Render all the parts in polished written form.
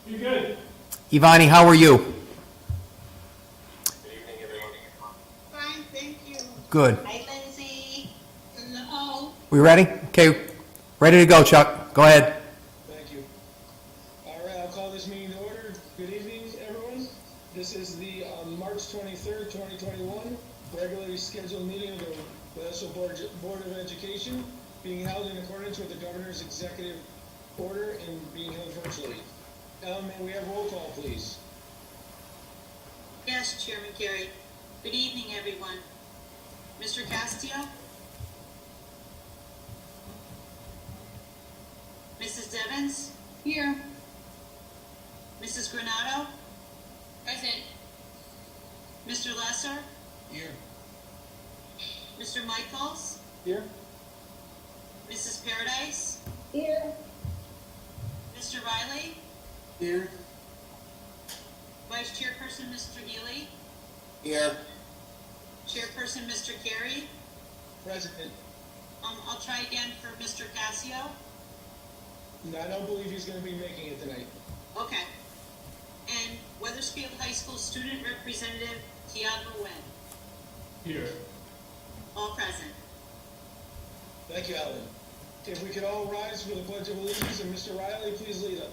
You're good. Ivani, how are you? Good evening, everyone. Fine, thank you. Good. Hi, Lindsay. Hello. We ready? Okay, ready to go, Chuck. Go ahead. Thank you. All right, I'll call this meeting to order. Good evening, everyone. This is the March 23rd, 2021, regularly scheduled meeting of the Wethersfield Board of Education, being held in accordance with the governor's executive order and being held virtually. May we have roll call, please? Yes, Chairman Carey. Good evening, everyone. Mr. Castillo? Mrs. Devens? Here. Mrs. Granado? Present. Mr. Lesser? Here. Mr. Michaels? Here. Mrs. Paradise? Here. Mr. Riley? Here. Vice Chairperson, Mr. Healy? Here. Chairperson, Mr. Carey? President. I'll try again for Mr. Casio. No, I don't believe he's going to be making it tonight. Okay. And Wethersfield High School Student Representative, Tiago Wen. Here. All present. Thank you, Alan. If we could all rise for the Pledge of Allegiance, and Mr. Riley, please lead us.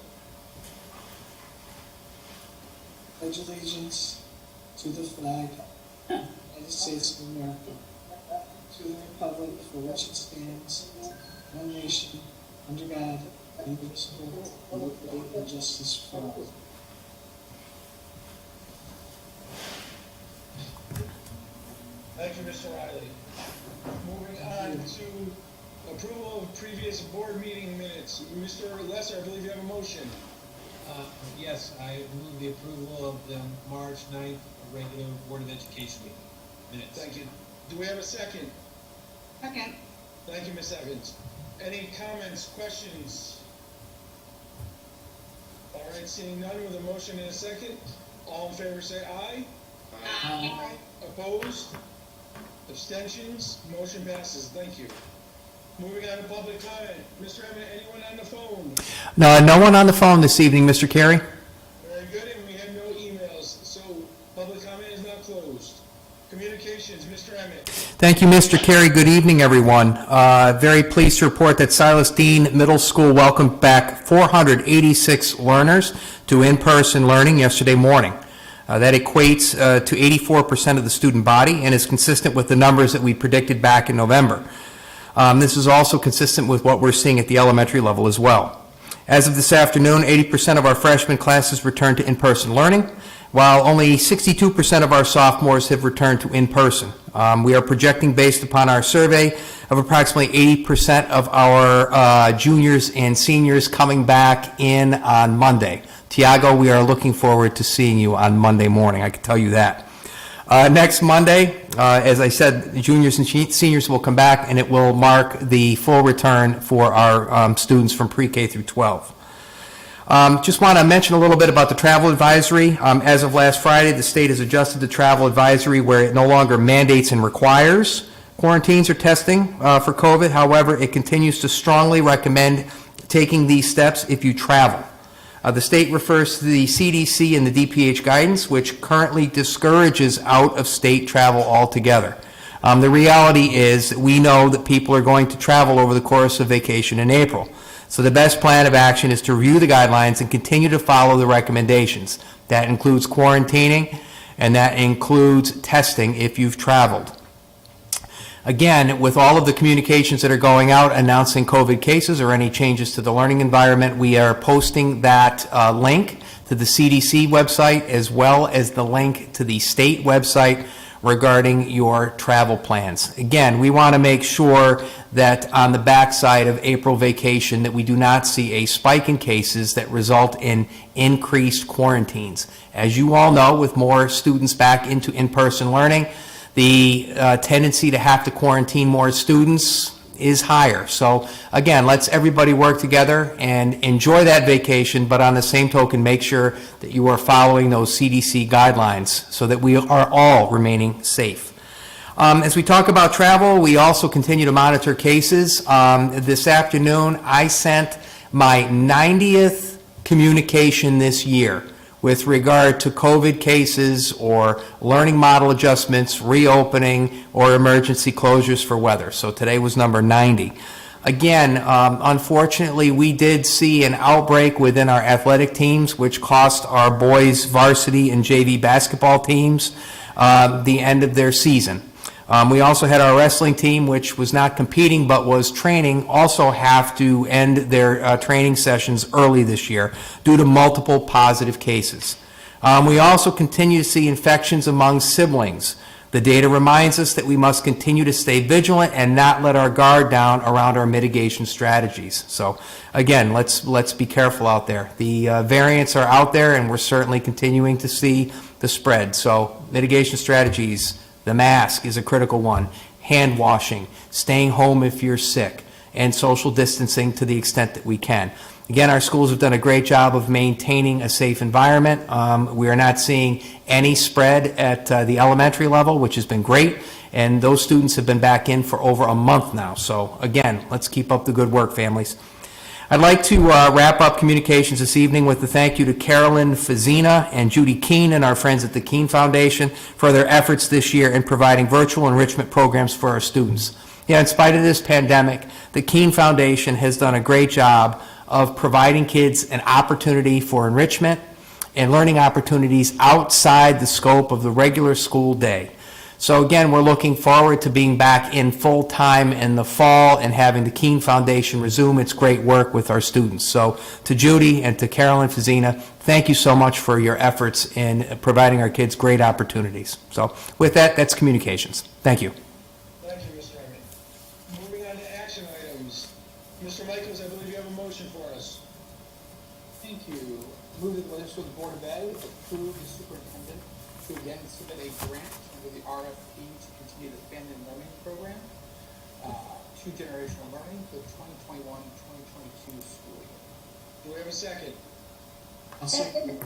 Pledge allegiance to the flag of the United States of America, to the republic for which it stands, one nation, under God, indivisible, with liberty and justice for all. Thank you, Mr. Riley. Moving on to approval of previous board meeting minutes. Mr. Lesser, I believe you have a motion. Yes, I move the approval of the March 9th regular Board of Education meeting minutes. Thank you. Do we have a second? Okay. Thank you, Ms. Evans. Any comments, questions? All right, seeing none with a motion in a second. All in favor say aye. Aye. Opposed? Abstentions? Motion passes. Thank you. Moving on to public comment. Mr. Emmett, anyone on the phone? No one on the phone this evening, Mr. Carey. Very good, and we have no emails, so public comment is now closed. Communications, Mr. Emmett. Thank you, Mr. Carey. Good evening, everyone. Very pleased to report that Silas Dean Middle School welcomed back 486 learners to in-person learning yesterday morning. That equates to 84% of the student body and is consistent with the numbers that we predicted back in November. This is also consistent with what we're seeing at the elementary level as well. As of this afternoon, 80% of our freshman classes returned to in-person learning, while only 62% of our sophomores have returned to in-person. We are projecting, based upon our survey, of approximately 80% of our juniors and seniors coming back in on Monday. Tiago, we are looking forward to seeing you on Monday morning, I can tell you that. Next Monday, as I said, the juniors and seniors will come back, and it will mark the full return for our students from pre-K through 12. Just want to mention a little bit about the travel advisory. As of last Friday, the state has adjusted the travel advisory where it no longer mandates and requires quarantines or testing for COVID. However, it continues to strongly recommend taking these steps if you travel. The state refers to the CDC and the DPH guidance, which currently discourages out-of-state travel altogether. The reality is we know that people are going to travel over the course of vacation in April. So the best plan of action is to review the guidelines and continue to follow the recommendations. That includes quarantining, and that includes testing if you've traveled. Again, with all of the communications that are going out announcing COVID cases or any changes to the learning environment, we are posting that link to the CDC website as well as the link to the state website regarding your travel plans. Again, we want to make sure that on the backside of April vacation that we do not see a spike in cases that result in increased quarantines. As you all know, with more students back into in-person learning, the tendency to have to quarantine more students is higher. So again, let's everybody work together and enjoy that vacation, but on the same token, make sure that you are following those CDC guidelines so that we are all remaining safe. As we talk about travel, we also continue to monitor cases. This afternoon, I sent my 90th communication this year with regard to COVID cases or learning model adjustments, reopening, or emergency closures for weather. So today was number 90. Again, unfortunately, we did see an outbreak within our athletic teams, which cost our boys varsity and JV basketball teams the end of their season. We also had our wrestling team, which was not competing but was training, also have to end their training sessions early this year due to multiple positive cases. We also continue to see infections among siblings. The data reminds us that we must continue to stay vigilant and not let our guard down around our mitigation strategies. So again, let's be careful out there. The variants are out there, and we're certainly continuing to see the spread. So mitigation strategies. The mask is a critical one. Hand washing, staying home if you're sick, and social distancing to the extent that we can. Again, our schools have done a great job of maintaining a safe environment. We are not seeing any spread at the elementary level, which has been great, and those students have been back in for over a month now. So again, let's keep up the good work, families. I'd like to wrap up communications this evening with a thank you to Carolyn Fazina and Judy Keene and our friends at the Keene Foundation for their efforts this year in providing virtual enrichment programs for our students. Yeah, in spite of this pandemic, the Keene Foundation has done a great job of providing kids an opportunity for enrichment and learning opportunities outside the scope of the regular school day. So again, we're looking forward to being back in full time in the fall and having the Keene Foundation resume its great work with our students. So to Judy and to Carolyn Fazina, thank you so much for your efforts in providing our kids great opportunities. So with that, that's communications. Thank you. Thank you, Mr. Emmett. Moving on to action items. Mr. Michaels, I believe you have a motion for us. Thank you. Move that the Wethersfield Board of Ed approve the superintendent to again submit a grant under the RFP to continue the family learning program to generational learning for the 2021-2022 school year. Do we have a second? I'll second.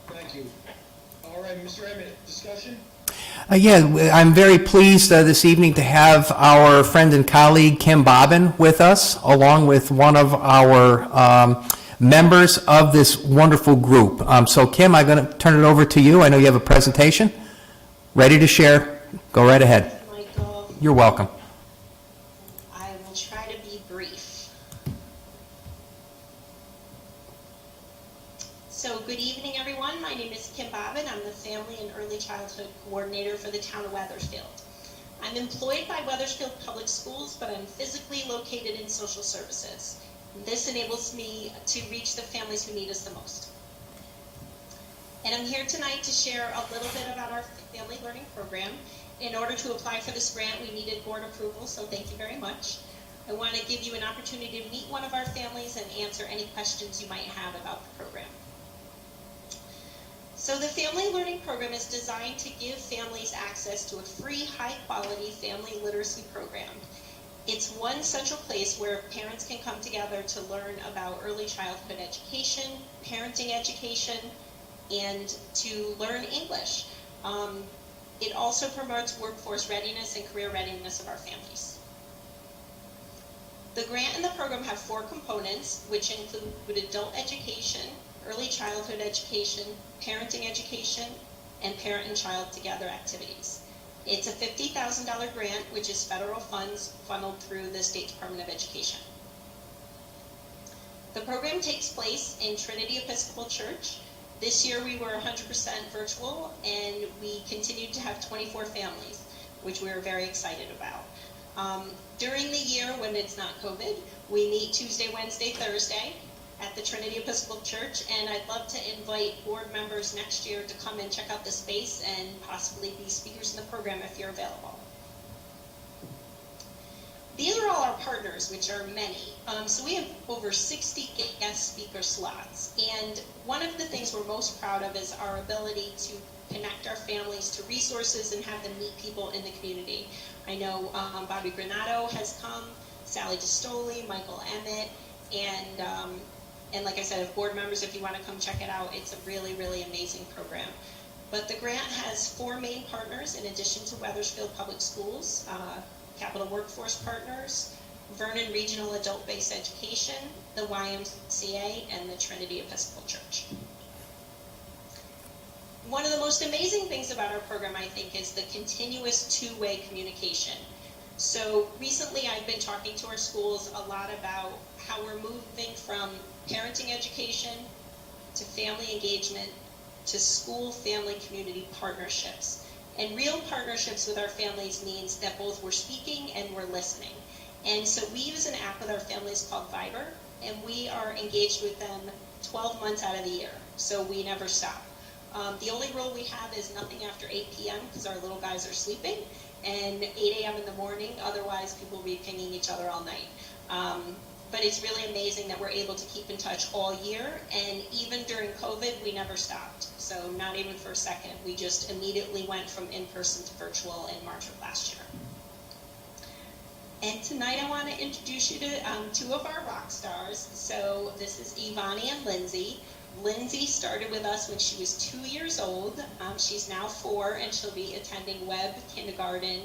Thank you. All right, Mr. Emmett, discussion? Yeah, I'm very pleased this evening to have our friend and colleague Kim Bobbin with us, along with one of our members of this wonderful group. So Kim, I'm going to turn it over to you. I know you have a presentation. Ready to share? Go right ahead. Michael, You're welcome. I will try to be brief. So good evening, everyone. My name is Kim Bobbin. I'm the Family and Early Childhood Coordinator for the town of Wethersfield. I'm employed by Wethersfield Public Schools, but I'm physically located in social services. This enables me to reach the families who need us the most. And I'm here tonight to share a little bit about our family learning program. In order to apply for this grant, we needed board approval, so thank you very much. I want to give you an opportunity to meet one of our families and answer any questions you might have about the program. So the Family Learning Program is designed to give families access to a free, high-quality family literacy program. It's one central place where parents can come together to learn about early childhood education, parenting education, and to learn English. It also promotes workforce readiness and career readiness of our families. The grant and the program have 4 components, which include adult education, early childhood education, parenting education, and parent and child together activities. It's a $50,000 grant, which is federal funds funneled through the State Department of Education. The program takes place in Trinity Episcopal Church. This year we were 100% virtual, and we continued to have 24 families, which we were very excited about. During the year when it's not COVID, we meet Tuesday, Wednesday, Thursday at the Trinity Episcopal Church, and I'd love to invite board members next year to come and check out the space and possibly be speakers in the program if you're available. These are all our partners, which are many. So we have over 60 guest speaker slots, and one of the things we're most proud of is our ability to connect our families to resources and have them meet people in the community. I know Bobby Granato has come, Sally DeStoli, Michael Emmett, and like I said, if board members, if you want to come check it out, it's a really, really amazing program. But the grant has 4 main partners in addition to Wethersfield Public Schools, Capital Workforce Partners, Vernon Regional Adult-Based Education, the YMCA, and the Trinity Episcopal Church. One of the most amazing things about our program, I think, is the continuous two-way communication. So recently I've been talking to our schools a lot about how we're moving from parenting education to family engagement to school family community partnerships. And real partnerships with our families means that both we're speaking and we're listening. And so we use an app with our families called Viber, and we are engaged with them 12 months out of the year, so we never stop. The only rule we have is nothing after 8 p.m. because our little guys are sleeping, and 8 a.m. in the morning, otherwise people will be pinging each other all night. But it's really amazing that we're able to keep in touch all year, and even during COVID, we never stopped. So not even for a second, we just immediately went from in-person to virtual in March of last year. And tonight I want to introduce you to two of our rock stars. So this is Ivani and Lindsay. Lindsay started with us when she was 2 years old. She's now 4, and she'll be attending Webb Kindergarten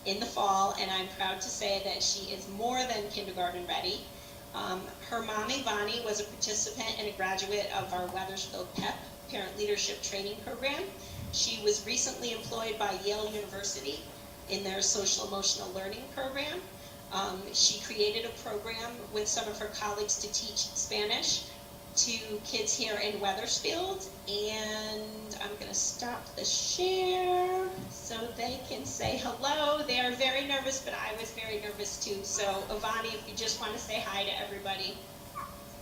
in the fall, and I'm proud to say that she is more than kindergarten ready. Her mom, Ivani, was a participant and a graduate of our Wethersfield PEP, Parent Leadership Training Program. She was recently employed by Yale University in their Social Emotional Learning Program. She created a program with some of her colleagues to teach Spanish to kids here in Wethersfield, and I'm going to stop the share so they can say hello. They are very nervous, but I was very nervous too. So Ivani, if you just want to say hi to everybody.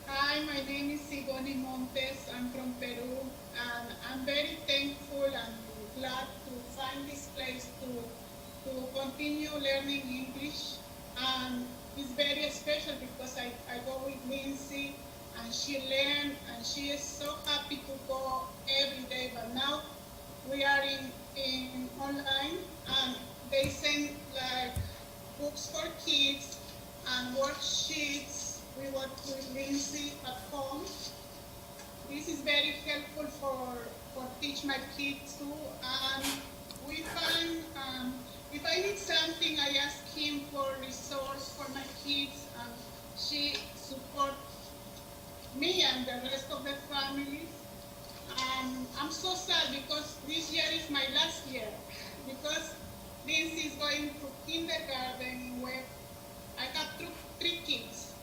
Hi, my name is Sigoni Montes. I'm from Peru, and I'm very thankful and glad to find this place to continue learning English. And it's very special because I go with Lindsay, and she learned, and she is so happy to go every day. But now we are in online, and they send like books for kids and worksheets. We work with Lindsay at home. This is very helpful for teach my kids too. And we find if I need something, I ask him for resource for my kids, and she supports me and the rest of the family. I'm so sad because this year is my last year, because Lindsay is going to kindergarten where I have three kids.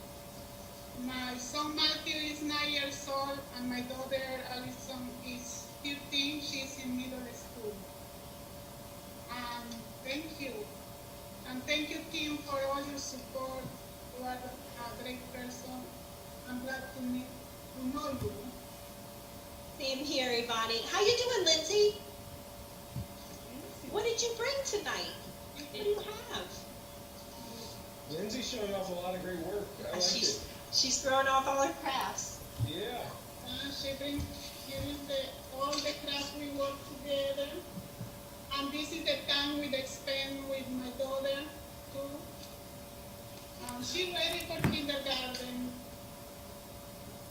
My son Matthew is 9 years old, and my daughter Alison is 15. She's in middle school. Thank you. And thank you, Tim, for all your support. You are a great person. I'm glad to know you. Same here, Ivani. How you doing, Lindsay? What did you bring tonight? What do you have? Lindsay's showing off a lot of great work. I like it. She's throwing off all her crafts. Yeah. She brings all the crafts we work together. And this is the time we spend with my daughter too. She's ready for kindergarten,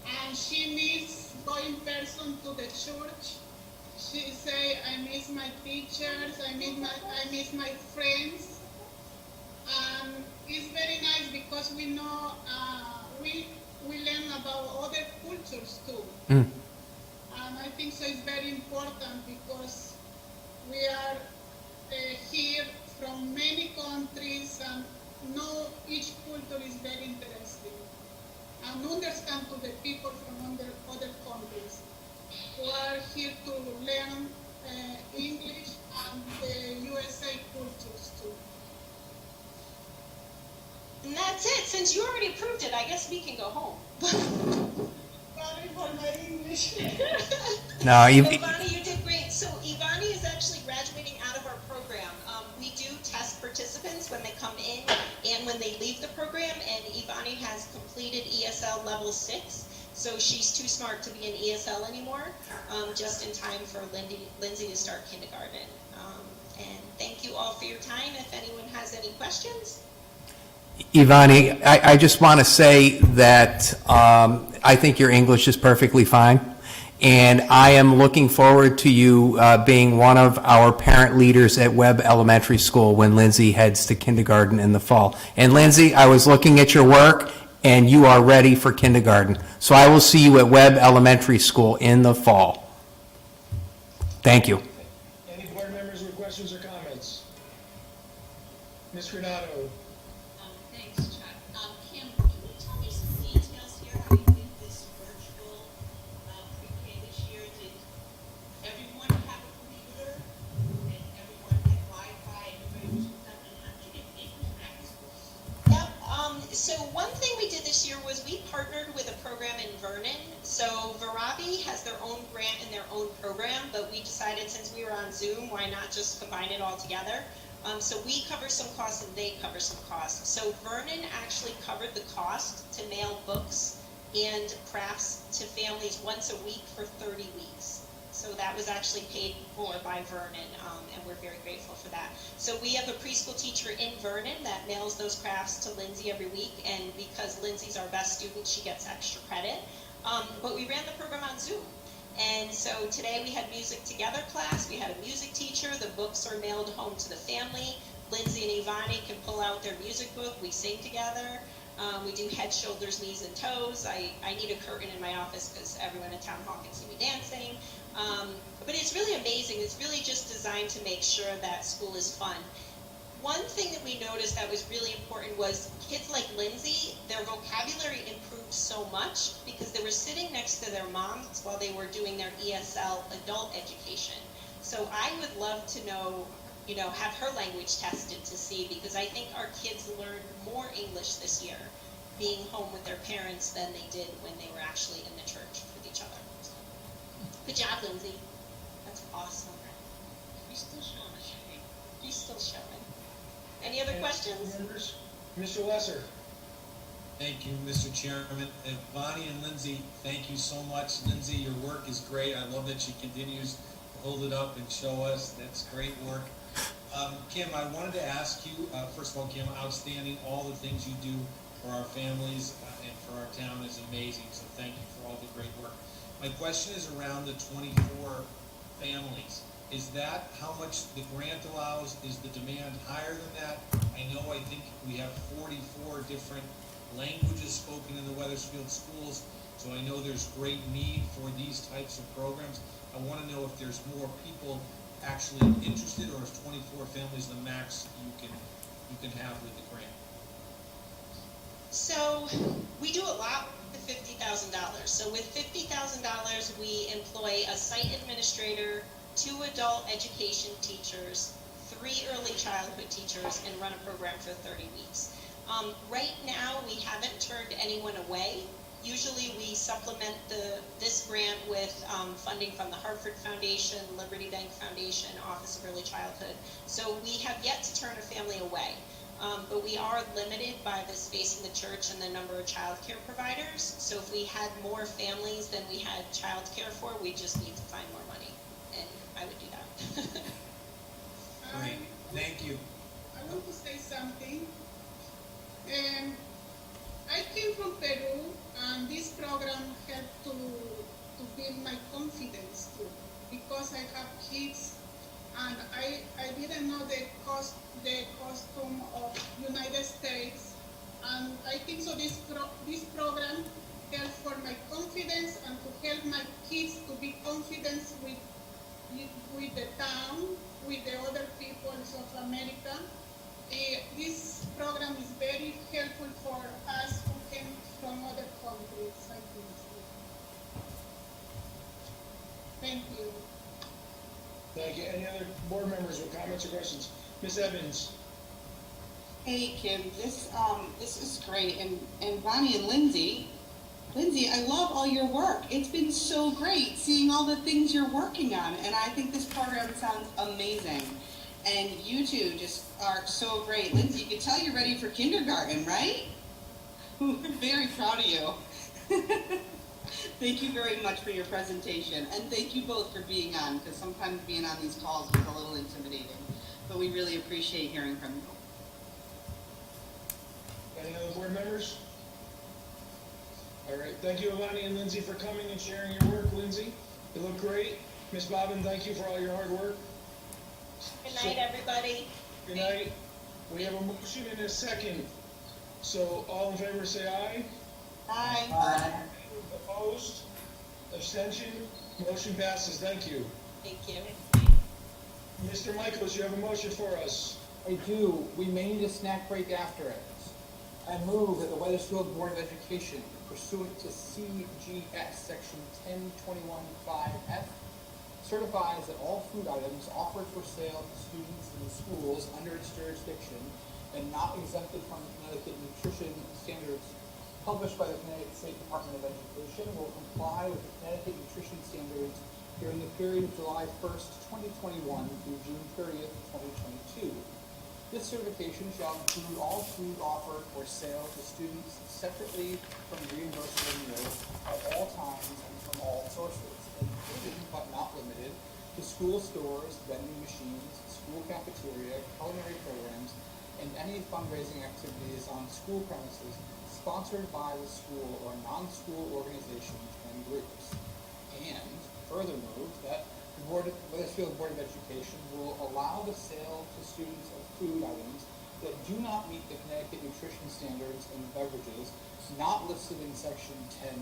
and she misses going person to the church. She say, "I miss my teachers. I miss my friends." And it's very nice because we know we learn about other cultures too. And I think so. It's very important because we are here from many countries, and know each culture is very interesting, and understand to the people from other countries who are here to learn English and the USA cultures too. And that's it. Since you already approved it, I guess we can go home. Sorry for my English. No, Ivani, you did great. So Ivani is actually graduating out of our program. We do test participants when they come in and when they leave the program, and Ivani has completed ESL level 6, so she's too smart to be in ESL anymore, just in time for Lindsay to start kindergarten. And thank you all for your time. If anyone has any questions. Ivani, I just want to say that I think your English is perfectly fine, and I am looking forward to you being one of our parent leaders at Webb Elementary School when Lindsay heads to kindergarten in the fall. And Lindsay, I was looking at your work, and you are ready for kindergarten. So I will see you at Webb Elementary School in the fall. Thank you. Any board members with questions or comments? Ms. Granado? Thanks, Chuck. Kim, can you tell me some details here, how you did this virtual pre-K this year? Did everyone have a computer? Did everyone have Wi-Fi? Everybody was hooked up, and how did you get papers back to school? Yep, so one thing we did this year was we partnered with a program in Vernon. So Verabi has their own grant and their own program, but we decided since we were on Zoom, why not just combine it all together? So we cover some costs and they cover some costs. So Vernon actually covered the cost to mail books and crafts to families once a week for 30 weeks. So that was actually paid for by Vernon, and we're very grateful for that. So we have a preschool teacher in Vernon that mails those crafts to Lindsay every week, and because Lindsay's our best student, she gets extra credit. But we ran the program on Zoom. And so today we had music together class, we had a music teacher, the books are mailed home to the family. Lindsay and Ivani can pull out their music book, we sing together. We do head, shoulders, knees, and toes. I need a curtain in my office because everyone at town hall can see me dancing. But it's really amazing. It's really just designed to make sure that school is fun. One thing that we noticed that was really important was kids like Lindsay, their vocabulary improved so much because they were sitting next to their moms while they were doing their ESL adult education. So I would love to know, have her language tested to see, because I think our kids learned more English this year being home with their parents than they did when they were actually in the church with each other. So, good job, Lindsay. That's awesome. You're still showing. You're still showing. Any other questions? Members? Mr. Lesser? Thank you, Mr. Chairman. And Bonnie and Lindsay, thank you so much. Lindsay, your work is great. I love that she continues to hold it up and show us. That's great work. Kim, I wanted to ask you, first of all, Kim, outstanding. All the things you do for our families and for our town is amazing. So thank you for all the great work. My question is around the 24 families. Is that how much the grant allows? Is the demand higher than that? I think we have 44 different languages spoken in the Wethersfield schools, so I know there's great need for these types of programs. I want to know if there's more people actually interested, or is 24 families the max you can have with the grant? So we do a lot with $50,000. So with $50,000, we employ a site administrator, 2 adult education teachers, 3 early childhood teachers, and run a program for 30 weeks. Right now, we haven't turned anyone away. Usually we supplement this grant with funding from the Hartford Foundation, Liberty Bank Foundation, Office of Early Childhood. So we have yet to turn a family away. But we are limited by the space in the church and the number of child care providers. So if we had more families than we had child care for, we just need to find more money. And I would do that. Great, thank you. I want to say something. I came from Peru, and this program helped to build my confidence too, because I have kids, and I didn't know the custom of United States, and I think so this program helped for my confidence and to help my kids to be confident with the town, with the other peoples of America. This program is very helpful for us who came from other countries, I think. Thank you. Thank you. Any other board members with comments or questions? Ms. Evans? Hey Kim, this is great, and Bonnie and Lindsay, I love all your work. It's been so great seeing all the things you're working on, and I think this program sounds amazing. And you two just are so great. Lindsay, you can tell you're ready for kindergarten, right? We're very proud of you. Thank you very much for your presentation, and thank you both for being on, because sometimes being on these calls is a little intimidating, but we really appreciate hearing from you. Any other board members? All right, thank you, Ivani and Lindsay, for coming and sharing your work. Lindsay, you look great. Ms. Bobbin, thank you for all your hard work. Good night, everybody. Good night. We have a motion and a second So all in favor, say aye. Aye. Opposed? Abstention? Motion passes. Thank you. Thank you. Mr. Michaels, you have a motion for us. I do. We may need a snack break after it. I move that the Wethersfield Board of Education, pursuant to CGS Section 1021-5F, certifies that all food items offered for sale to students in the schools under its jurisdiction and not exempted from Connecticut nutrition standards published by the Connecticut State Department of Education will comply with the Connecticut nutrition standards during the period of July 1st, 2021 through June 30th, 2022. This certification shall include all food offered for sale to students separately from reimbursable meals at all times and from all sources, including but not limited to school stores, vending machines, school cafeteria, culinary programs, and any fundraising activities on school premises sponsored by the school or non-school organizations and groups. And further move that the Wethersfield Board of Education will allow the sale to students of food items that do not meet the Connecticut nutrition standards and beverages not listed in Section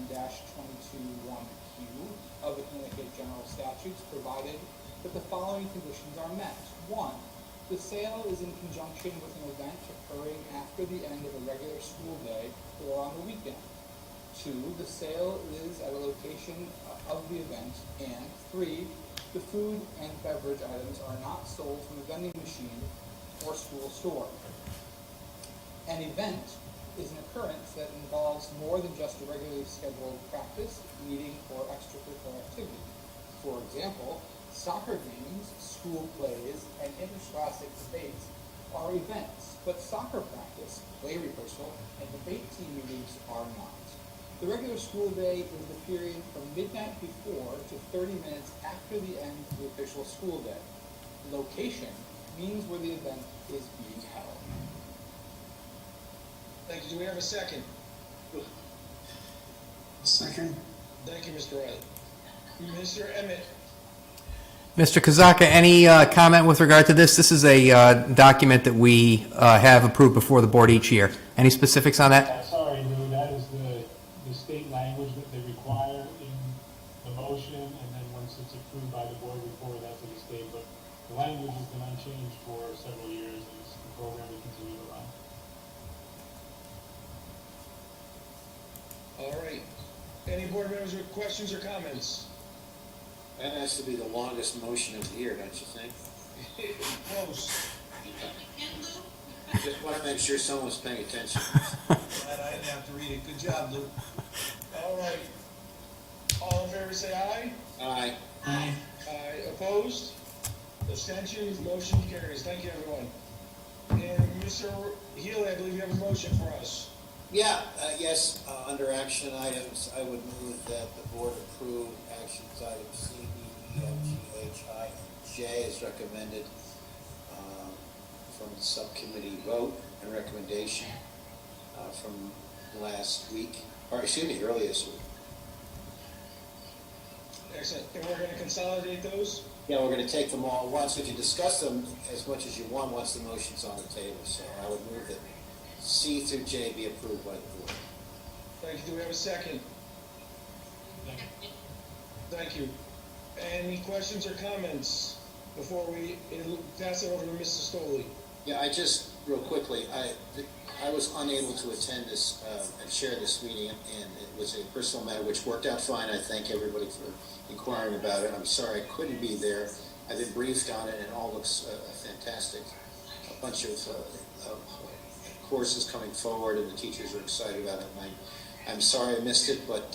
10-22(1)Q of the Connecticut General Statutes, provided that the following conditions are met. 1. The sale is in conjunction with an event occurring after the end of a regular school day or on the weekend. 2. The sale is at a location of the event. And 3. The food and beverage items are not sold from a vending machine or school store. An event is an occurrence that involves more than just a regularly scheduled practice, meeting, or extracurricular activity. For example, soccer games, school plays, and interscholastic debates are events, but soccer practice, play rehearsal, and debate team meetings are not. The regular school day is the period from midnight before to 30 minutes after the end of the official school day. Location means where the event is being held. Thank you. Do we have a second? Second. Thank you, Mr. Riley. Mr. Emmett. Mr. Kazaka, any comment with regard to this? This is a document that we have approved before the board each year. Any specifics on that? Sorry, Lou, that is the state language that they require in the motion, and then once it's approved by the board, we forward that to the state. But the language has been unchanged for several years, and it's the program we continue to run. All right. Any board members with questions or comments? That has to be the longest motion of the year, don't you think? Close. Just want to make sure someone's paying attention. Glad I didn't have to read it. Good job, Lou. All right. All in favor, say aye. Aye. Aye. Opposed? Abstentions? Motion carries. Thank you, everyone. And Mr. Healy, I believe you have a motion for us. Yeah, yes, under action items, I would move that the board approve actions items C, D, E, F, G, H, I, and J as recommended from the subcommittee vote and recommendation from last week, or excuse me, earlier this week. Excellent. And we're going to consolidate those? Yeah, we're going to take them all at once. We can discuss them as much as you want once the motion's on the table. So I would move that C through J be approved by the board. Thank you. Do we have a second? Thank you. Any questions or comments before we pass it over to Mr. Stoley? Yeah, I just, real quickly, I was unable to attend this and share this meeting, and it was a personal matter which worked out fine. I thank everybody for inquiring about it. I'm sorry I couldn't be there. I've been briefed on it, and it all looks fantastic. A bunch of courses coming forward, and the teachers are excited about it. And I'm sorry I missed it, but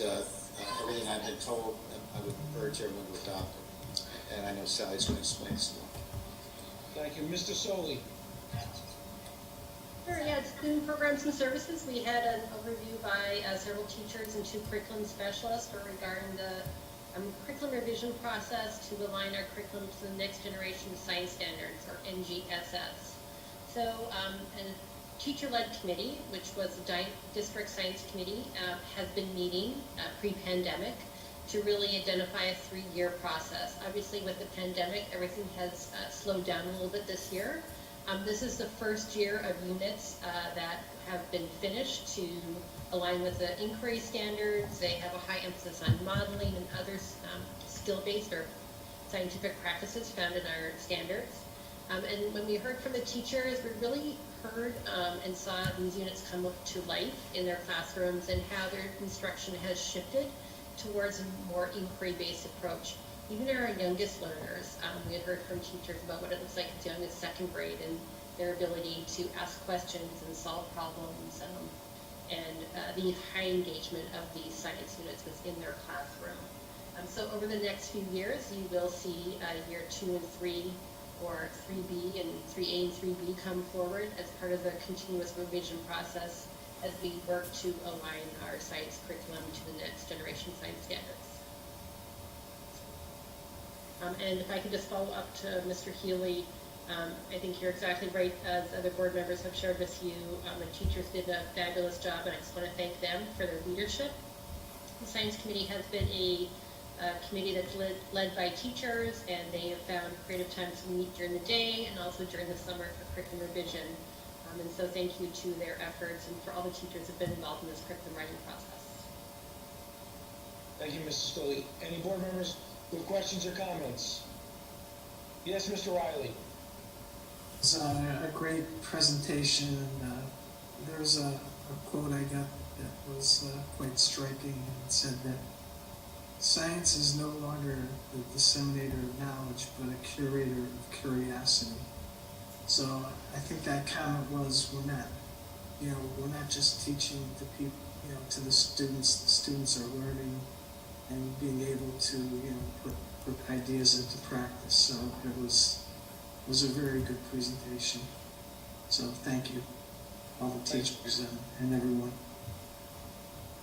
everything I've been told, I would urge everyone to adopt it. And I know Sally's going to explain some more. Thank you. Mr. Soley? Sure, yeah, student programs and services. We had an overview by several teachers and 2 curriculum specialists regarding the curriculum revision process to align our curriculum to the next generation science standards, or NGSS. So a teacher-led committee, which was the district science committee, has been meeting pre-pandemic to really identify a 3-year process. Obviously with the pandemic, everything has slowed down a little bit this year. This is the first year of units that have been finished to align with the inquiry standards. They have a high emphasis on modeling and other skill-based or scientific practices found in our standards. And when we heard from the teachers, we really heard and saw these units come to life in their classrooms and how their instruction has shifted towards a more inquiry-based approach. Even our youngest learners, we had heard from teachers about what it looks like as young as second grade and their ability to ask questions and solve problems, and the high engagement of these science units within their classroom. So over the next few years, you will see year 2 and 3, or 3B and 3A and 3B come forward as part of the continuous revision process as we work to align our science curriculum to the next generation science standards. And if I could just follow up to Mr. Healy, I think you're exactly right, as other board members have shared with you. The teachers did a fabulous job, and I just want to thank them for their leadership. The Science Committee has been a committee that's led by teachers, and they have found creative times to meet during the day and also during the summer for curriculum revision. And so thank you to their efforts and for all the teachers who have been involved in this curriculum writing process. Thank you, Mrs. Scully. Any board members with questions or comments? Yes, Mr. Riley. It's a great presentation, and there's a quote I got that was quite striking, and it said that science is no longer the disseminator of knowledge, but a curator of curiosity. So I think that comment was, we're not just teaching to people, to the students are learning and being able to, put ideas into practice. So it was a very good presentation. So thank you, all the teachers and everyone.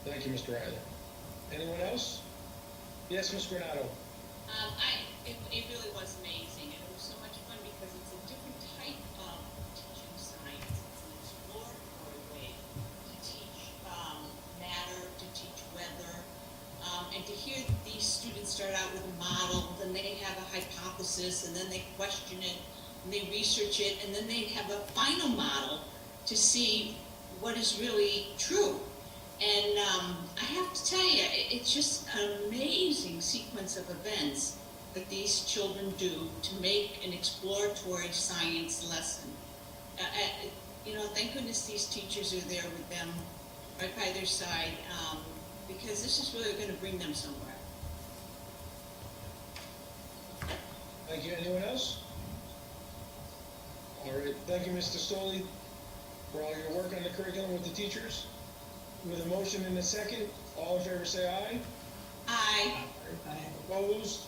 Thank you, Mr. Riley. Anyone else? Yes, Ms. Granado. It really was amazing, and it was so much fun because it's a different type of teaching science. It's an exploratory way to teach matter, to teach weather, and to hear these students start out with a model, then they have a hypothesis, and then they question it, and they research it, and then they have a final model to see what is really true. And I have to tell you, it's just an amazing sequence of events that these children do to make an exploratory science lesson. Thank goodness these teachers are there with them, right by their side, because this is really going to bring them somewhere. Thank you. Anyone else? All right. Thank you, Mr. Stoley, for all your work on the curriculum with the teachers. With a motion and a second, all in favor say aye. Aye. Aye. Opposed?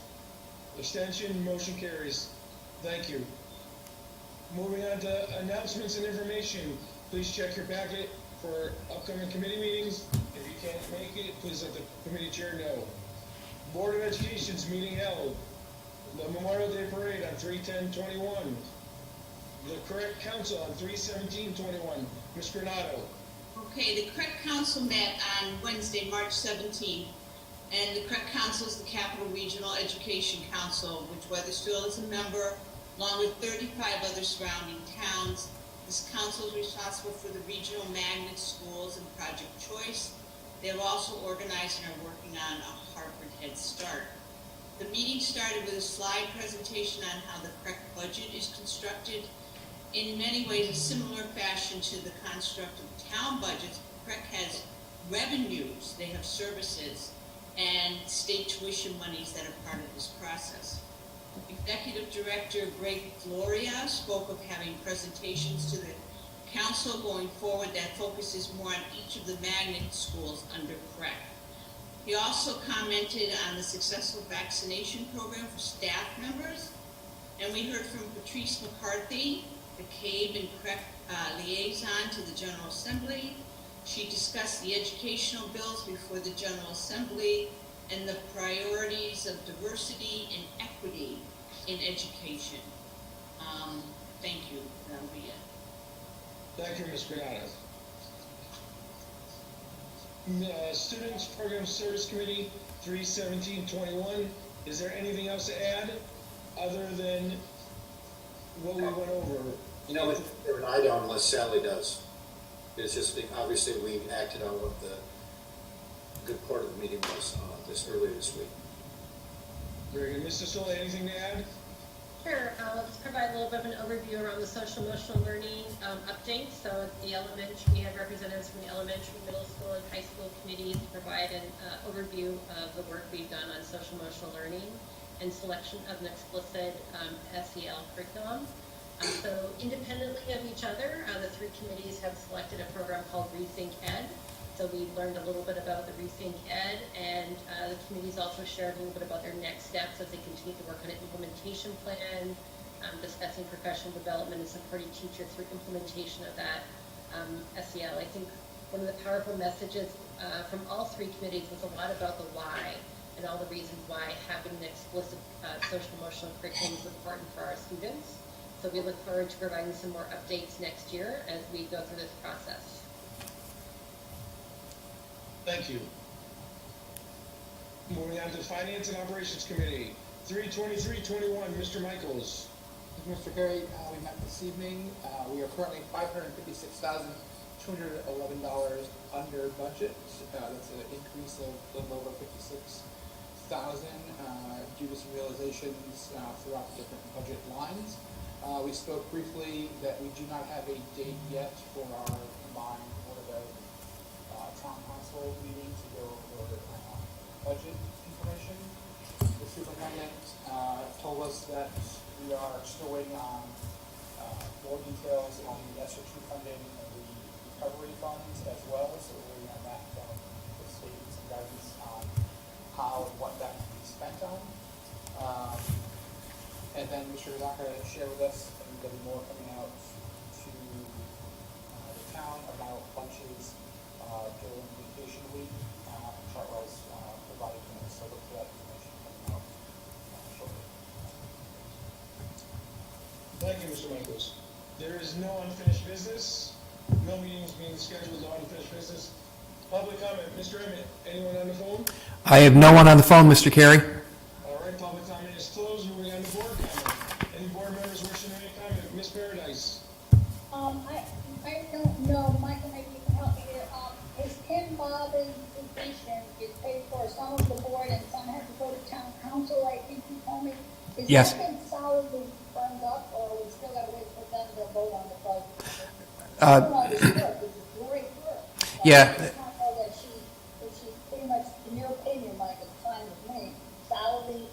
Abstention? Motion carries. Thank you. Moving on to announcements and information. Please check your packet for upcoming committee meetings. If you can't make it, please let the committee chair know. Board of Education's meeting held. The Memorial Day Parade on 3/10/21. The correct council on 3/17/21. Ms. Granado. Okay, the correct council met on Wednesday, March 17th, and the correct council is the Capital Regional Education Council, which Wethersfield is a member, along with 35 other surrounding towns. This council is responsible for the regional magnet schools and Project Choice. They have also organized and are working on a Harvard Head Start. The meeting started with a slide presentation on how the correct budget is constructed. In many ways, a similar fashion to the construct of town budgets, CREC has revenues, they have services, and state tuition monies that are part of this process. Executive Director Greg Gloria spoke of having presentations to the council going forward that focuses more on each of the magnet schools under CREC. He also commented on the successful vaccination program for staff members, and we heard from Patrice McCarthy, the CABE and CREC liaison to the General Assembly. She discussed the educational bills before the General Assembly and the priorities of diversity and equity in education. Thank you. That'll be it. Thank you, Ms. Granado. Students Program Service Committee, 3/17/21. Is there anything else to add other than what we went over? You know, I don't unless Sally does. It's just, obviously, we acted on what the good part of the meeting was earlier this week. Very good. Mr. Stoll, anything to add? Sure, I'll just provide a little bit of an overview around the social emotional learning update. So at the elementary, we have representatives from the elementary, middle school, and high school committees to provide an overview of the work we've done on social emotional learning and selection of an explicit SEL curriculum. So independently of each other, the three committees have selected a program called Rethink Ed. So we learned a little bit about the Rethink Ed, and the committees also shared a little bit about their next steps as they continue to work on an implementation plan, discussing professional development and supporting teachers through implementation of that SEL. I think one of the powerful messages from all three committees was a lot about the why and all the reasons why having an explicit social emotional curriculum is important for our students. So we look forward to providing some more updates next year as we go through this process. Thank you. Moving on to the Finance and Operations Committee, 3/23/21, Mr. Michaels. Mr. Perry, we met this evening. We are currently $556,211 under budget. That's an increase of a little over $56,000 due to some realizations throughout the different budget lines. We spoke briefly that we do not have a date yet for our combined Board of Ed town council meeting to go over budget information. The superintendent told us that we are still waiting on more details on the ESSER 2 funding and the recovery funds as well. So we're waiting on that from the state and some guidance on how and what that can be spent on. And then Mr. Zaka shared with us, and there'll be more coming out to the town about lunches during vacation week. Chartwell's provided me, so look for that information coming out shortly. Thank you, Mr. Michaels. There is no unfinished business. No meetings being scheduled, no unfinished business. Public comment, Mr. Emmett, anyone on the phone? I have no one on the phone, Mr. Carey. All right, public comment is closed. Moving on to board comment. Any board members wishing to make comment? Ms. Paradise. I don't know, Michael, maybe you can help me here. His Kim Bobbin's vacation is paid for, some of the board and some have to go to town council, I think you told me. Is Yes. that been solidly firmed up, or we still gotta wait for them to vote on the budget? This is great work. Yeah. I just want to know that she's pretty much, in your opinion, Mike, it's fine with me, solid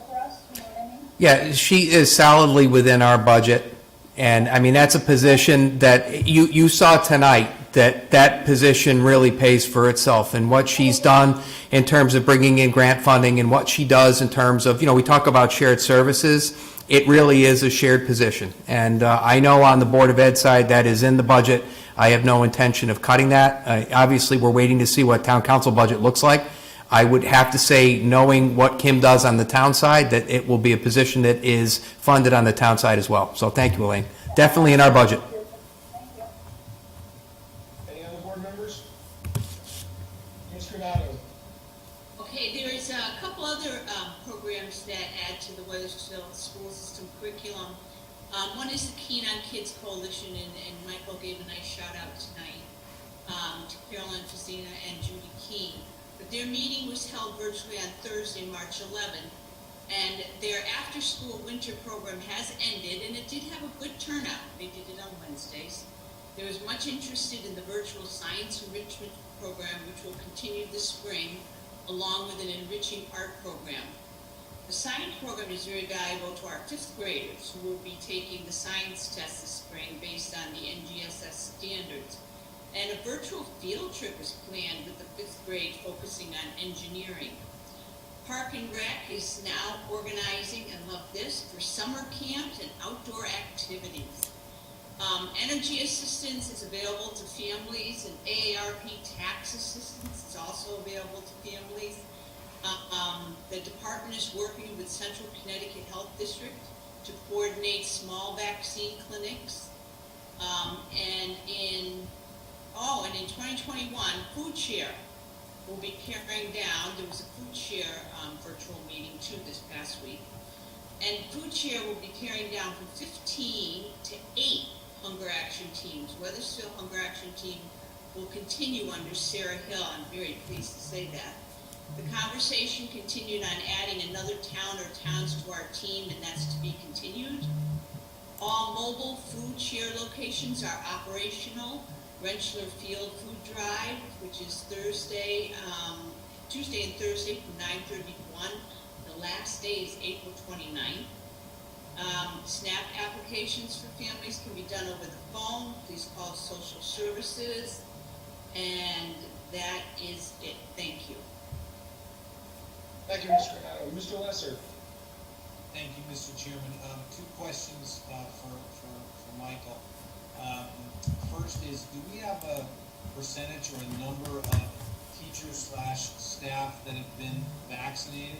for us, you know what I mean? Yeah, she is solidly within our budget. And, I mean, that's a position that you saw tonight, that position really pays for itself. And what she's done in terms of bringing in grant funding and what she does in terms of, we talk about shared services, it really is a shared position. And I know on the Board of Ed side, that is in the budget. I have no intention of cutting that. Obviously, we're waiting to see what town council budget looks like. I would have to say, knowing what Kim does on the town side, that it will be a position that is funded on the town side as well. So thank you, Elaine. Definitely in our budget. Any other board members? Ms. Granado. Okay, there's a couple other programs that add to the Wethersfield school system curriculum. One is the Keen on Kids Coalition, and Michael gave a nice shout out tonight to Carolyn Fazina and Judy Keen. But their meeting was held virtually on Thursday, March 11th, and their after-school winter program has ended, and it did have a good turnout. They did it on Wednesdays. There was much interested in the virtual science enrichment program, which will continue this spring, along with an enriching art program. The science program is very valuable to our 5th graders who will be taking the science test this spring based on the NGSS standards. And a virtual field trip is planned with the 5th grade focusing on engineering. Park and Rec is now organizing, and love this, for summer camps and outdoor activities. Energy assistance is available to families, and AARP tax assistance is also available to families. The department is working with Central Connecticut Health District to coordinate small vaccine clinics. And in 2021, Food Share will be paring down. There was a Food Share virtual meeting too this past week. And Food Share will be carrying down from 15 to 8 Hunger Action Teams. Wethersfield Hunger Action Team will continue under Sarah Hill. I'm very pleased to say that. The conversation continued on adding another town or towns to our team, and that's to be continued. All mobile food share locations are operational. Rentschler Field Food Drive, which is Tuesday and Thursday from 9:30 to 1. The last day is April 29th. SNAP applications for families can be done over the phone. Please call social services. And that is it. Thank you. Thank you, Ms. Granado. Mr. Lesser? Thank you, Mr. Chairman. Two questions for Michael. First is, do we have a percentage or a number of teachers / staff that have been vaccinated?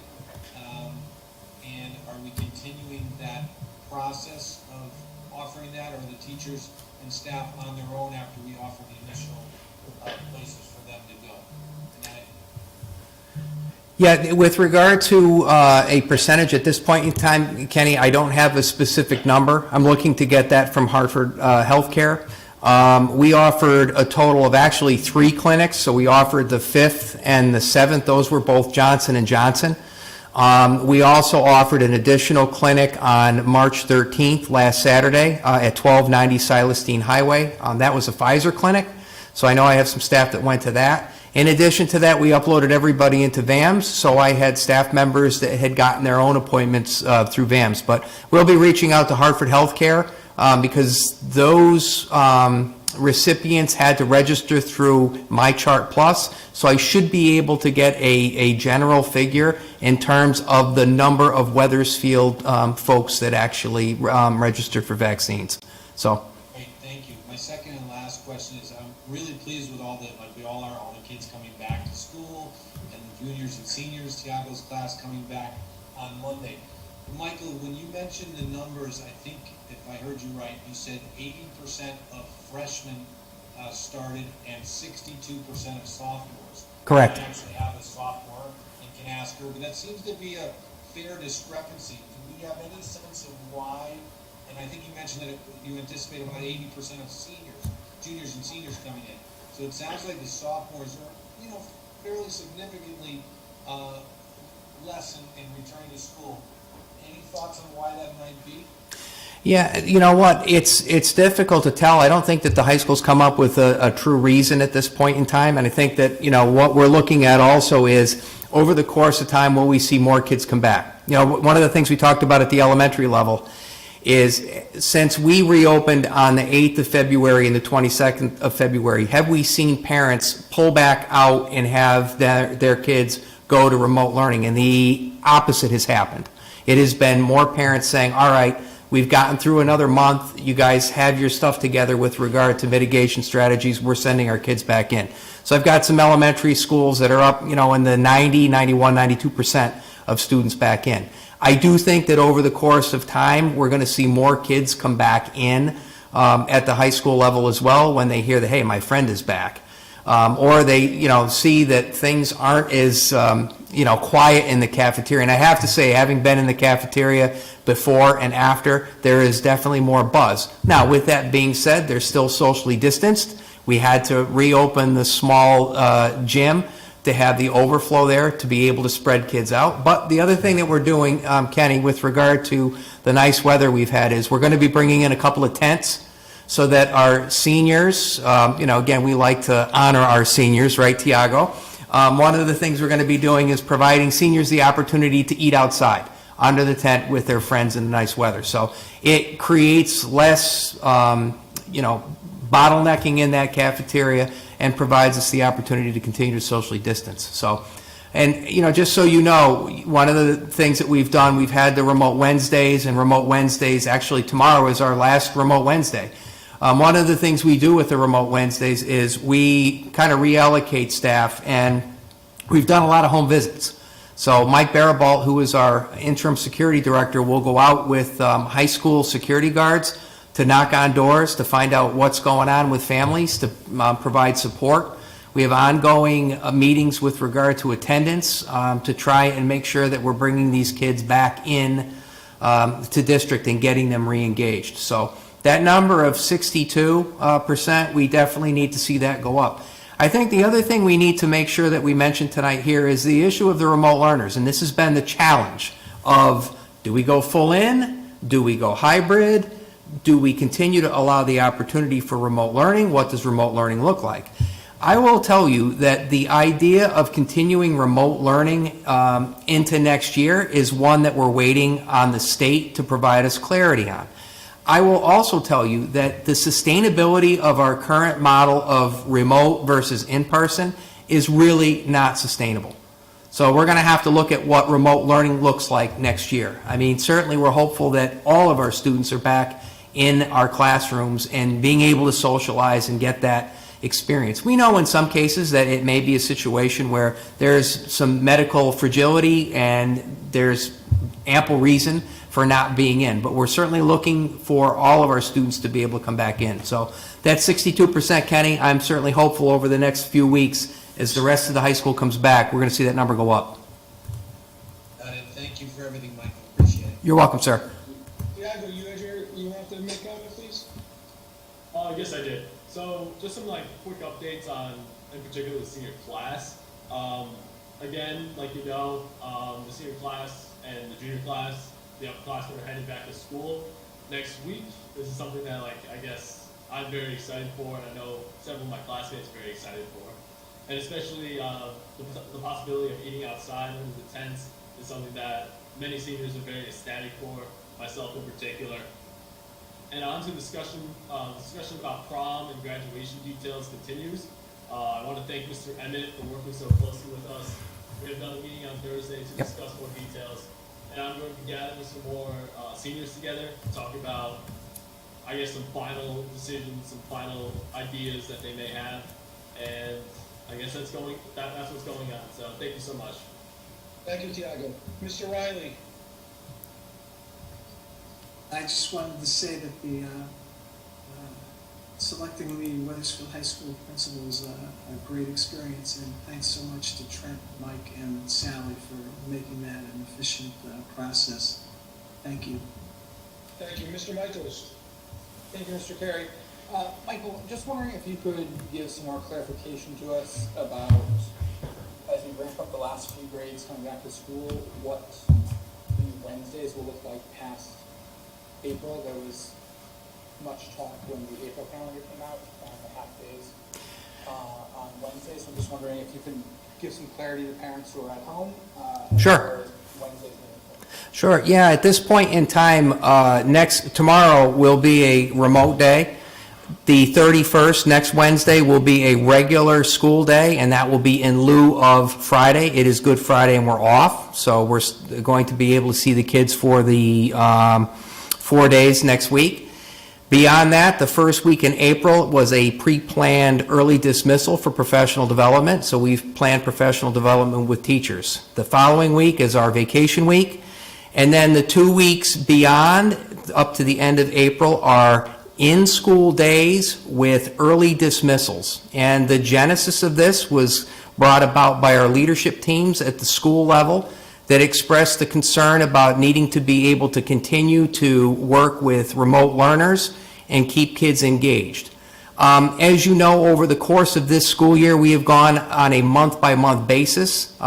And are we continuing that process of offering that, or are the teachers and staff on their own after we offer the initial places for them to go? Yeah, with regard to a percentage at this point in time, Kenny, I don't have a specific number. I'm looking to get that from Hartford Healthcare. We offered a total of actually 3 clinics, so we offered the 5th and the 7th. Those were both Johnson & Johnson. We also offered an additional clinic on March 13th, last Saturday, at 1290 Silas Deane Highway. That was a Pfizer Clinic, so I know I have some staff that went to that. In addition to that, we uploaded everybody into VAMS, so I had staff members that had gotten their own appointments through VAMS. But we'll be reaching out to Hartford Healthcare because those recipients had to register through MyChart Plus, so I should be able to get a general figure in terms of the number of Wethersfield folks that actually registered for vaccines. So. Great, thank you. My second and last question is, I'm really pleased with all the, like we all are, all the kids coming back to school, and the juniors and seniors, Tiago's class coming back on Monday. Michael, when you mentioned the numbers, I think, if I heard you right, you said 80% of freshmen started and 62% of sophomores. Correct. I actually have a sophomore and can ask her, but that seems to be a fair discrepancy. Do we have any sense of why? And I think you mentioned that you anticipate about 80% of juniors and seniors coming in. So it sounds like the sophomores are, fairly significantly less in returning to school. Any thoughts on why that might be? Yeah, you know what, it's difficult to tell. I don't think that the high school's come up with a true reason at this point in time, and I think that, what we're looking at also is, over the course of time, will we see more kids come back? One of the things we talked about at the elementary level is, since we reopened on the 8th of February and the 22nd of February, have we seen parents pull back out and have their kids go to remote learning? And the opposite has happened. It has been more parents saying, all right, we've gotten through another month. You guys have your stuff together with regard to mitigation strategies. We're sending our kids back in. So I've got some elementary schools that are up, in the 90, 91, 92% of students back in. I do think that over the course of time, we're going to see more kids come back in at the high school level as well when they hear that, hey, my friend is back. Or they, see that things aren't as, quiet in the cafeteria. And I have to say, having been in the cafeteria before and after, there is definitely more buzz. Now, with that being said, they're still socially distanced. We had to reopen the small gym to have the overflow there to be able to spread kids out. But the other thing that we're doing, Kenny, with regard to the nice weather we've had, is we're going to be bringing in a couple of tents so that our seniors, again, we like to honor our seniors, right, Tiago? One of the things we're going to be doing is providing seniors the opportunity to eat outside under the tent with their friends in the nice weather. So it creates less, bottlenecking in that cafeteria and provides us the opportunity to continue to socially distance. So, and, just so you know, one of the things that we've done, we've had the remote Wednesdays, and remote Wednesdays, actually tomorrow is our last remote Wednesday. One of the things we do with the remote Wednesdays is we kind of reallocate staff, and we've done a lot of home visits. So Mike Barabalt, who is our interim security director, will go out with high school security guards to knock on doors to find out what's going on with families, to provide support. We have ongoing meetings with regard to attendance to try and make sure that we're bringing these kids back in to district and getting them re-engaged. So that number of 62%, we definitely need to see that go up. I think the other thing we need to make sure that we mention tonight here is the issue of the remote learners, and this has been the challenge of, do we go full in? Do we go hybrid? Do we continue to allow the opportunity for remote learning? What does remote learning look like? I will tell you that the idea of continuing remote learning into next year is one that we're waiting on the state to provide us clarity on. I will also tell you that the sustainability of our current model of remote versus in-person is really not sustainable. So we're going to have to look at what remote learning looks like next year. I mean, certainly we're hopeful that all of our students are back in our classrooms and being able to socialize and get that experience. We know in some cases that it may be a situation where there's some medical fragility and there's ample reason for not being in, but we're certainly looking for all of our students to be able to come back in. So that 62%, Kenny, I'm certainly hopeful over the next few weeks as the rest of the high school comes back, we're going to see that number go up. Got it. Thank you for everything, Michael. Appreciate it. You're welcome, sir. Tiago, you have to make comment, please? Yes, I did. So just some quick updates on, in particular, the senior class. Again, like the senior class and the junior class, the upperclassmen are heading back to school next week. This is something that I guess I'm very excited for, and I know several of my classmates are very excited for. And especially the possibility of eating outside under the tents is something that many seniors are very ecstatic for, myself in particular. And on to discussion about prom and graduation details continues. I want to thank Mr. Emmett for working so closely with us. We have another meeting on Thursday to discuss more details. And I'm going to be gathering some more seniors together to talk about, I guess, some final decisions, some final ideas that they may have. And I guess that's what's going on. So thank you so much. Thank you, Tiago. Mr. Riley? I just wanted to say that the selecting the Wethersfield High School principal was a great experience, and thanks so much to Trent, Mike, and Sally for making that an efficient process. Thank you. Thank you. Mr. Michaels? Thank you, Mr. Carey. Michael, just wondering if you could give some more clarification to us about, as we ramp up the last few grades coming back to school, what the Wednesdays will look like past April. There was much talk when the April calendar came out, the half days on Wednesdays. So I'm just wondering if you can give some clarity to parents who are at home. Sure. Wednesdays. Sure. Yeah. At this point in time, tomorrow will be a remote day. The 31st, next Wednesday, will be a regular school day, and that will be in lieu of Friday. It is Good Friday, and we're off, so we're going to be able to see the kids for the 4 days next week. Beyond that, the first week in April was a pre-planned early dismissal for professional development, so we've planned professional development with teachers. The following week is our vacation week, and then the 2 weeks beyond, up to the end of April, are in-school days with early dismissals. And the genesis of this was brought about by our leadership teams at the school level that expressed the concern about needing to be able to continue to work with remote learners and keep kids engaged. As you know, over the course of this school year, we have gone on a month-by-month basis,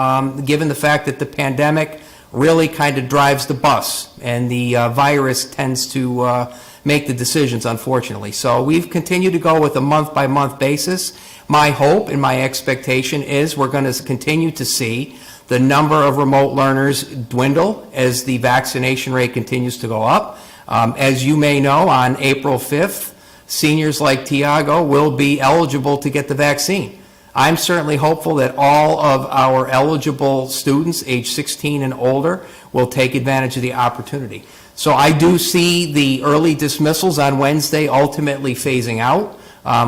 given the fact that the pandemic really kind of drives the bus, and the virus tends to make the decisions, unfortunately. So we've continued to go with a month-by-month basis. My hope and my expectation is we're going to continue to see the number of remote learners dwindle as the vaccination rate continues to go up. As you may know, on April 5th, seniors like Tiago will be eligible to get the vaccine. I'm certainly hopeful that all of our eligible students, age 16 and older, will take advantage of the opportunity. So I do see the early dismissals on Wednesday ultimately phasing out.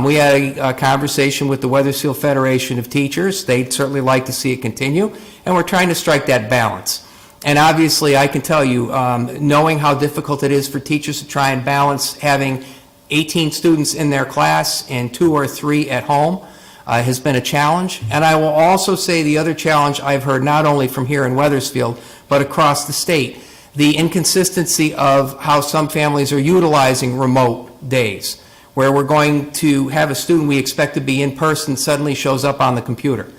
We had a conversation with the Wethersfield Federation of Teachers. They'd certainly like to see it continue, and we're trying to strike that balance. And obviously, I can tell you, knowing how difficult it is for teachers to try and balance having 18 students in their class and 2 or 3 at home has been a challenge. And I will also say the other challenge I've heard not only from here in Wethersfield, but across the state, the inconsistency of how some families are utilizing remote days, where we're going to have a student we expect to be in person suddenly shows up on the computer.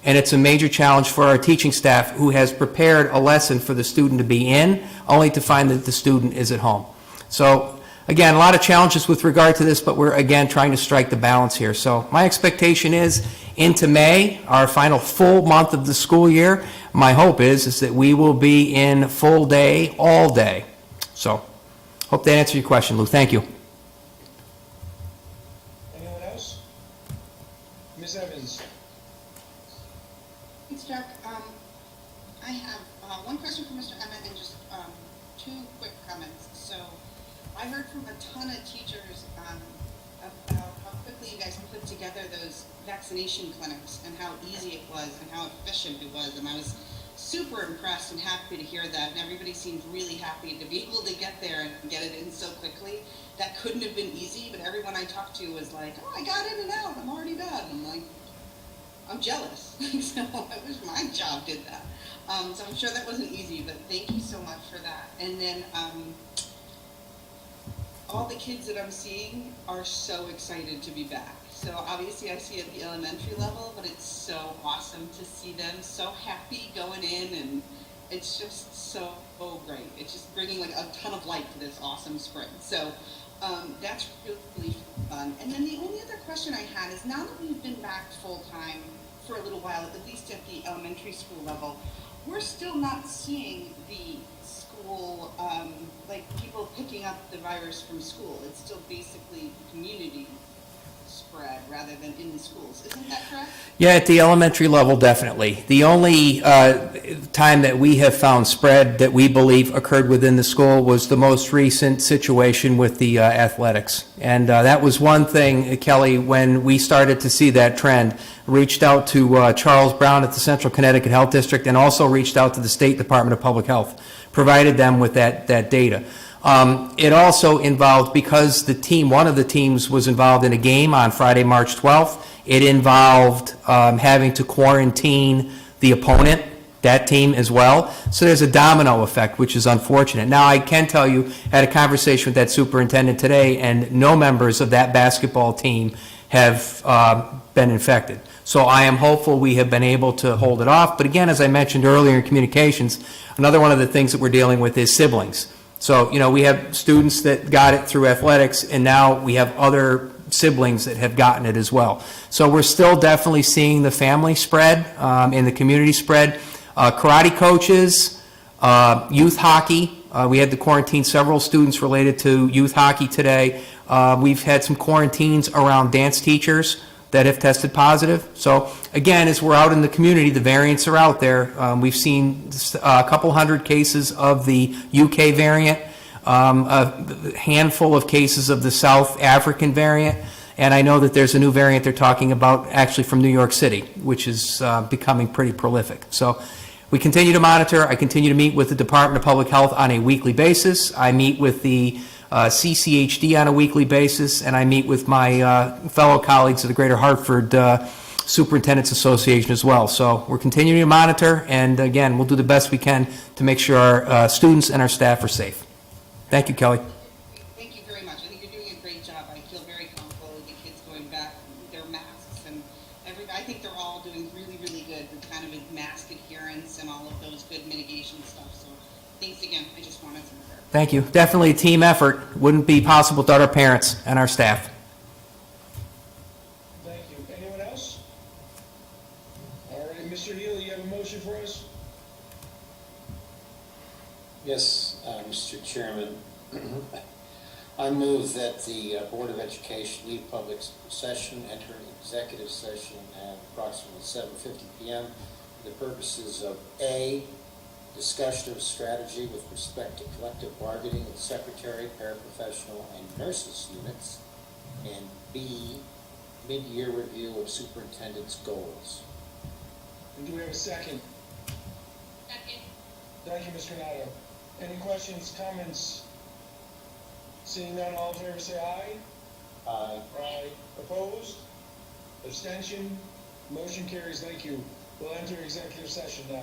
And it's a major challenge for our teaching staff who has prepared a lesson for the student to be in, only to find that the student is at home. So, again, a lot of challenges with regard to this, but we're, again, trying to strike the balance here. So my expectation is into May, our final full month of the school year, my hope is that we will be in full day, all day. So, hope that answered your question, Lou. Thank you. Anyone else? Ms. Evans? Thanks, Jack. I have one question for Mr. Emmett and just two quick comments. So I heard from a ton of teachers about how quickly you guys put together those vaccination clinics and how easy it was and how efficient it was. And I was super impressed and happy to hear that. And everybody seemed really happy to be able to get there and get it in so quickly. That couldn't have been easy, but everyone I talked to was like, oh, I got in and out. I'm already done. I'm like, I'm jealous. So I wish my job did that. So I'm sure that wasn't easy, but thank you so much for that. And then all the kids that I'm seeing are so excited to be back. So obviously I see at the elementary level, but it's so awesome to see them so happy going in, and it's just so great. It's just bringing like a ton of light to this awesome spring. So that's really fun. And then the only other question I had is, now that we've been back full time for a little while, at least at the elementary school level, we're still not seeing the school, like people picking up the virus from school. It's still basically community spread rather than in the schools. Isn't that correct? Yeah, at the elementary level, definitely. The only time that we have found spread that we believe occurred within the school was the most recent situation with the athletics. And that was one thing, Kelly, when we started to see that trend, reached out to Charles Brown at the Central Connecticut Health District and also reached out to the State Department of Public Health, provided them with that data. It also involved, because the team, one of the teams was involved in a game on Friday, March 12th, it involved having to quarantine the opponent, that team as well. So there's a domino effect, which is unfortunate. Now, I can tell you, I had a conversation with that superintendent today, and no members of that basketball team have been infected. So I am hopeful we have been able to hold it off. But again, as I mentioned earlier in communications, another one of the things that we're dealing with is siblings. So, you know, we have students that got it through athletics, and now we have other siblings that have gotten it as well. So we're still definitely seeing the family spread and the community spread. Karate coaches, youth hockey. We had to quarantine several students related to youth hockey today. We've had some quarantines around dance teachers that have tested positive. So again, as we're out in the community, the variants are out there. We've seen a couple hundred cases of the UK variant, a handful of cases of the South African variant, and I know that there's a new variant they're talking about actually from New York City, which is becoming pretty prolific. So we continue to monitor. I continue to meet with the Department of Public Health on a weekly basis. I meet with the CCHD on a weekly basis, and I meet with my fellow colleagues of the Greater Hartford Superintendents Association as well. So we're continuing to monitor, and again, we'll do the best we can to make sure our students and our staff are safe. Thank you, Kelly. Thank you very much. I think you're doing a great job. I feel very comfortable with the kids going back with their masks, and I think they're all doing really, really good with kind of mask adherence and all of those good mitigation stuff. So thanks again. I just wanted to. Thank you. Definitely a team effort. Wouldn't be possible without our parents and our staff. Thank you. Anyone else? All right, Mr. Neal, you have a motion for us? Yes, Mr. Chairman. I move that the Board of Education leave public session, enter executive session at approximately 7:50 p.m. for the purposes of A, discussion of strategy with respect to collective bargaining with secretary, paraprofessional, and nurses units, and B, mid-year review of superintendent's goals. And do we have a second? Second. Thank you, Ms. Granado. Any questions, comments? Seeing none, all in favor say aye. Aye. Aye. Opposed? Abstention? Motion carries. Thank you. We'll enter executive session now.